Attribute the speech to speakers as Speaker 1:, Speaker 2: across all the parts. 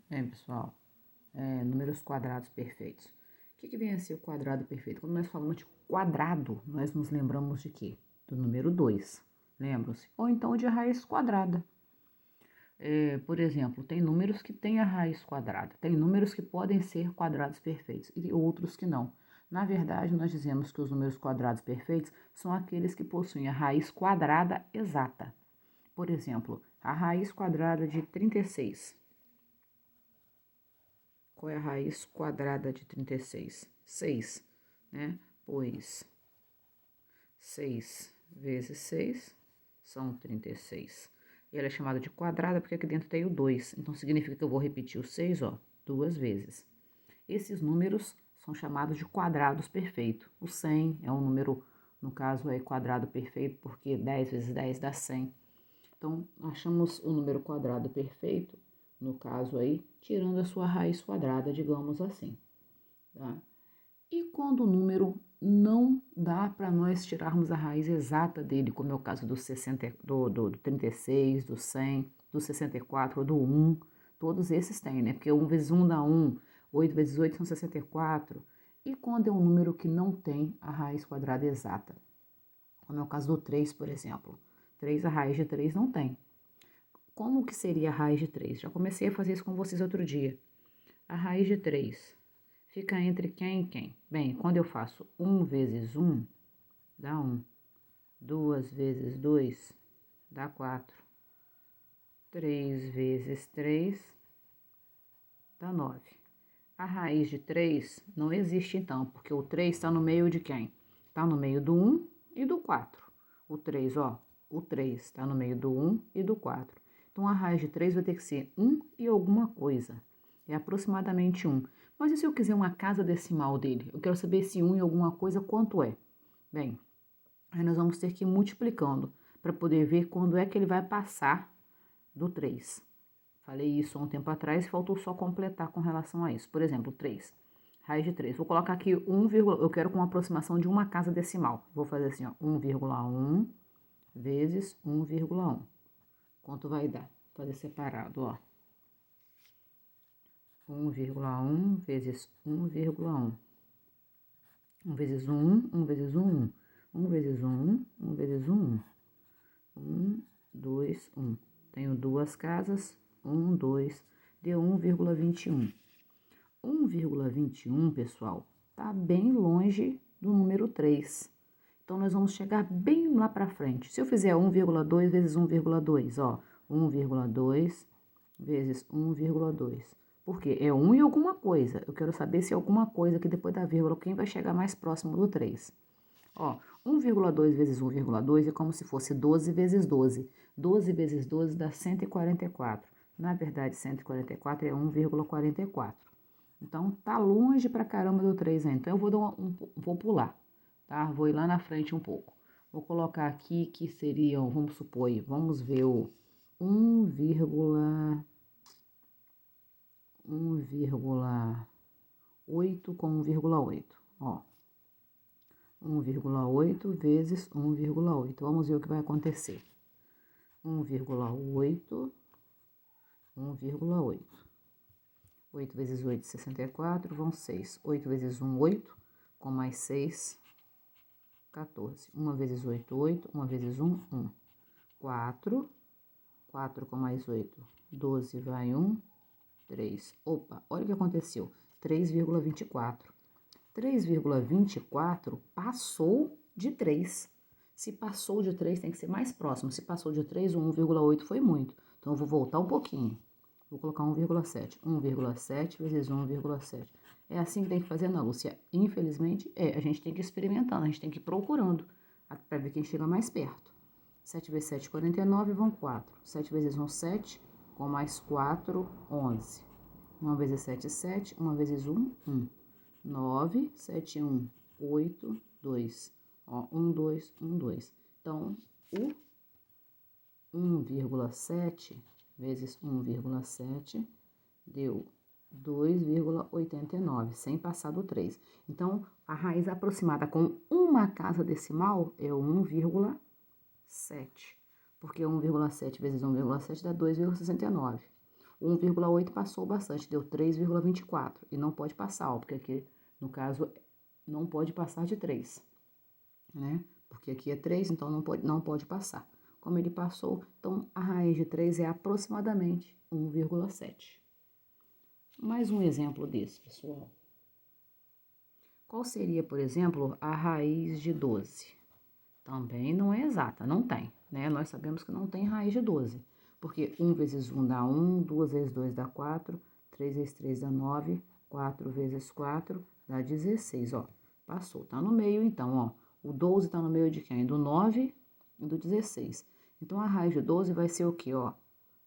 Speaker 1: Bem, pessoal, números quadrados perfeitos. O que vem a ser o quadrado perfeito? Quando nós falamos de quadrado, nós nos lembramos de quê? Do número 2, lembram-se? Ou então de raiz quadrada. Por exemplo, tem números que têm a raiz quadrada, tem números que podem ser quadrados perfeitos e outros que não. Na verdade, nós dizemos que os números quadrados perfeitos são aqueles que possuem a raiz quadrada exata. Por exemplo, a raiz quadrada de 36. Qual é a raiz quadrada de 36? 6, né? Pois 6 vezes 6 são 36. E ela é chamada de quadrada porque aqui dentro tem o 2. Então, significa que eu vou repetir o 6, ó, 2 vezes. Esses números são chamados de quadrados perfeitos. O 100 é um número, no caso, é quadrado perfeito porque 10 vezes 10 dá 100. Então, achamos o número quadrado perfeito, no caso aí, tirando a sua raiz quadrada, digamos assim, tá? E quando o número não dá para nós tirarmos a raiz exata dele, como é o caso do 60, do 36, do 100, do 64, do 1, todos esses têm, né? Porque 1 vezes 1 dá 1, 8 vezes 8 são 64. E quando é um número que não tem a raiz quadrada exata, como é o caso do 3, por exemplo. 3, a raiz de 3 não tem. Como que seria a raiz de 3? Já comecei a fazer isso com vocês outro dia. A raiz de 3 fica entre quem e quem? Bem, quando eu faço 1 vezes 1, dá 1. 2 vezes 2, dá 4. 3 vezes 3, dá 9. A raiz de 3 não existe então, porque o 3 está no meio de quem? Está no meio do 1 e do 4. O 3, ó, o 3 está no meio do 1 e do 4. Então, a raiz de 3 vai ter que ser 1 e alguma coisa. É aproximadamente 1. Mas e se eu quiser uma casa decimal dele? Eu quero saber esse 1 e alguma coisa quanto é. Bem, aí nós vamos ter que ir multiplicando para poder ver quando é que ele vai passar do 3. Falei isso há um tempo atrás, faltou só completar com relação a isso. Por exemplo, 3. Raiz de 3. Vou colocar aqui 1, eu quero com uma aproximação de uma casa decimal. Vou fazer assim, ó, 1,1 vezes 1,1. Quanto vai dar? Vou fazer separado, ó. 1,1 vezes 1,1. 1 vezes 1, 1 vezes 1, 1 vezes 1, 1 vezes 1. 1, 2, 1. Tenho duas casas, 1, 2, deu 1,21. 1,21, pessoal, tá bem longe do número 3. Então, nós vamos chegar bem lá para frente. Se eu fizer 1,2 vezes 1,2, ó, 1,2 vezes 1,2. Por quê? É 1 e alguma coisa. Eu quero saber se é alguma coisa que depois da vírgula, quem vai chegar mais próximo do 3. Ó, 1,2 vezes 1,2 é como se fosse 12 vezes 12. 12 vezes 12 dá 144. Na verdade, 144 é 1,44. Então, tá longe pra caramba do 3 ainda. Então, eu vou, vou pular, tá? Vou ir lá na frente um pouco. Vou colocar aqui que seriam, vamos supor, vamos ver o 1,8 com 1,8. Ó, 1,8 vezes 1,8. Vamos ver o que vai acontecer. 1,8, 1,8. 8 vezes 8, 64, vão 6. 8 vezes 1, 8, com mais 6, 14. 1 vezes 8, 8. 1 vezes 1, 1. 4. 4 com mais 8, 12, vai 1, 3. Opa, olha o que aconteceu. 3,24. 3,24 passou de 3. Se passou de 3, tem que ser mais próximo. Se passou de 3, o 1,8 foi muito. Então, eu vou voltar um pouquinho. Vou colocar 1,7. 1,7 vezes 1,7. É assim que tem que fazer, Ana Lúcia? Infelizmente, a gente tem que ir experimentando, a gente tem que ir procurando para ver quem chega mais perto. 7 vezes 7, 49, vão 4. 7 vezes 1, 7, com mais 4, 11. 1 vezes 7, 7. 1 vezes 1, 1. 9, 7, 1, 8, 2. Ó, 1, 2, 1, 2. Então, o 1,7 vezes 1,7 deu 2,89, sem passar do 3. Então, a raiz aproximada com uma casa decimal é o 1,7, porque 1,7 vezes 1,7 dá 2,69. 1,8 passou bastante, deu 3,24. E não pode passar, ó, porque aqui, no caso, não pode passar de 3, né? Porque aqui é 3, então não pode passar. Como ele passou, então a raiz de 3 é aproximadamente 1,7. Mais um exemplo desse, pessoal. Qual seria, por exemplo, a raiz de 12? Também não é exata, não tem, né? Nós sabemos que não tem raiz de 12, porque 1 vezes 1 dá 1, 2 vezes 2 dá 4, 3 vezes 3 dá 9, 4 vezes 4 dá 16, ó. Passou, tá no meio então, ó. O 12 tá no meio de quem? Do 9 e do 16. Então, a raiz de 12 vai ser o quê, ó?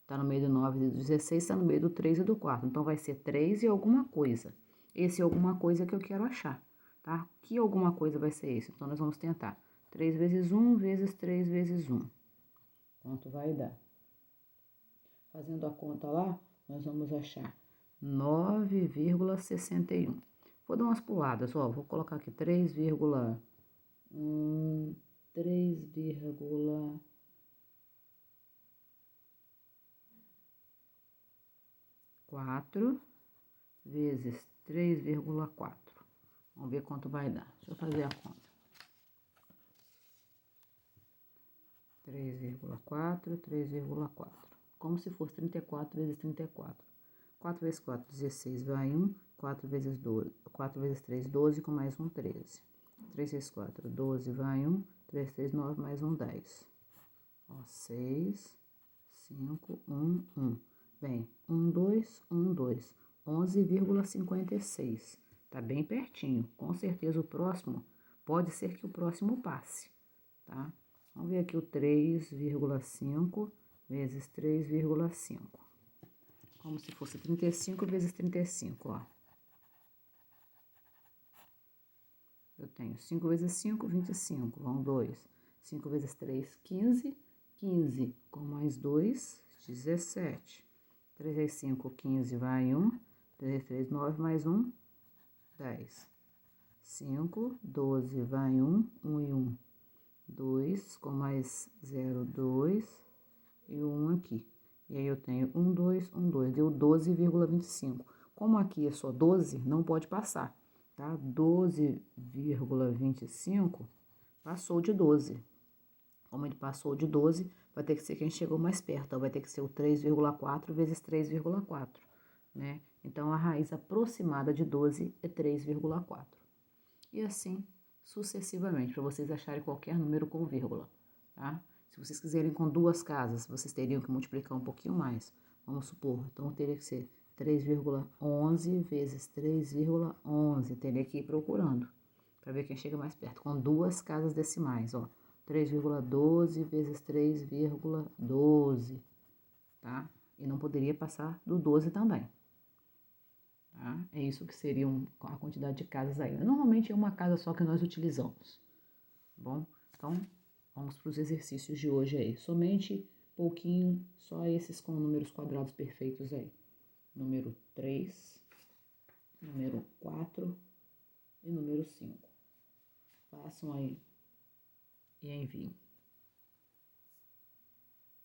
Speaker 1: Tá no meio do 9 e do 16, tá no meio do 3 e do 4. Então, vai ser 3 e alguma coisa. Esse é alguma coisa que eu quero achar, tá? Que alguma coisa vai ser esse? Então, nós vamos tentar. 3 vezes 1 vezes 3 vezes 1. Quanto vai dar? Fazendo a conta lá, nós vamos achar 9,61. Vou dar umas puladas, ó. Vou colocar aqui 3,4 vezes 3,4. Vamos ver quanto vai dar. Deixa eu fazer a conta. 3,4, 3,4. Como se fosse 34 vezes 34. 4 vezes 4, 16, vai 1. 4 vezes 12, 4 vezes 3, 12, com mais um, 13. 3 vezes 4, 12, vai 1. 3, 3, 9, mais um, 10. Ó, 6, 5, 1, 1. Bem, 1, 2, 1, 2. 11,56. Tá bem pertinho. Com certeza o próximo, pode ser que o próximo passe, tá? Vamos ver aqui o 3,5 vezes 3,5. Como se fosse 35 vezes 35, ó. Eu tenho 5 vezes 5, 25, vão 2. 5 vezes 3, 15. 15 com mais 2, 17. 3 vezes 5, 15, vai 1. 3 vezes 3, 9, mais 1, 10. 5, 12, vai 1, 1 e 1. 2, com mais 0, 2, e 1 aqui. E aí, eu tenho 1, 2, 1, 2, deu 12,25. Como aqui é só 12, não pode passar, tá? 12,25 passou de 12. Como ele passou de 12, vai ter que ser quem chegou mais perto, então vai ter que ser o 3,4 vezes 3,4, né? Então, a raiz aproximada de 12 é 3,4. E assim sucessivamente, para vocês acharem qualquer número com vírgula, tá? Se vocês quiserem com duas casas, vocês teriam que multiplicar um pouquinho mais. Vamos supor, então teria que ser 3,11 vezes 3,11. Teria que ir procurando, para ver quem chega mais perto. Com duas casas decimais, ó. 3,12 vezes 3,12, tá? E não poderia passar do 12 também. Tá? É isso que seria a quantidade de casas aí. Normalmente é uma casa só que nós utilizamos, tá bom? Então, vamos para os exercícios de hoje aí. Somente pouquinho, só esses com números quadrados perfeitos aí. Número 3, número 4 e número 5. Façam aí e enviem.